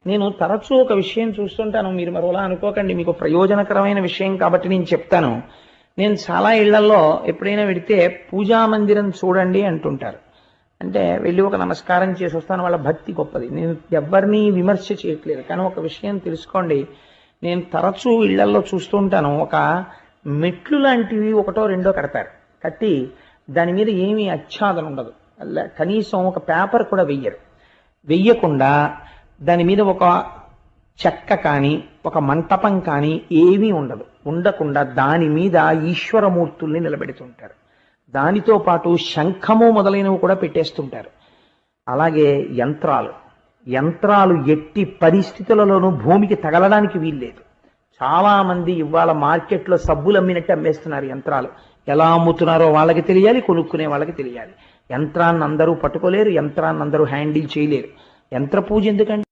నేను తరచూ ఒక విషయం చూస్తుంటాను, మీరు మరోలా అనుకోకండి, మీకు ప్రయోజనకరమైన విషయం కాబట్టి నేను చెప్తాను. నేను చాలా ఇళ్లలో ఎప్పుడైనా వెడితే పూజా మందిరం చూడండి అంటుంటారు. అంటే వెళ్ళి ఒక నమస్కారం చేసి వస్తాను, వాళ్ళ భక్తి గొప్పది. నేను ఎవరిని విమర్శ చేయట్లేదు, కానీ ఒక విషయం తెలుసుకోండి. నేను తరచూ ఇళ్లలో చూస్తూ ఉంటాను, ఒక మెట్లు లాంటివి ఒకటో రెండో కడతారు. కట్టి దాని మీద ఏమీ ఆచ్ఛాదన ఉండదు, కనీసం ఒక పేపర్ కూడా వెయ్యకుండా దాని మీద ఒక చెక్క కానీ ఒక మంటపం కానీ ఏమీ ఉండకుండా దాని మీద ఈశ్వరమూర్తుల్ని నిలబెడుతుంటారు. దానితో పాటు శంఖము మొదలైనవి కూడా పెట్టేస్తుంటారు. అలాగే యంత్రాలు ఎట్టి పరిస్థితులలోనూ భూమికి తగలడానికి వీల్లేదు. చాలా మంది ఇవాళ మార్కెట్లో సబ్బులు అమ్మినట్టు అమ్మేస్తున్నారు యంత్రాలు. ఎలా అమ్ముతున్నారో వాళ్ళకి తెలియాలి, కొనుక్కునే వాళ్ళకి తెలియాలి. యంత్రాన్ని అందరూ పట్టుకోలేరు, యంత్రాన్ని అందరూ హ్యాండిల్ చేయలేరు. యంత్ర పూజ ఎందుకంటే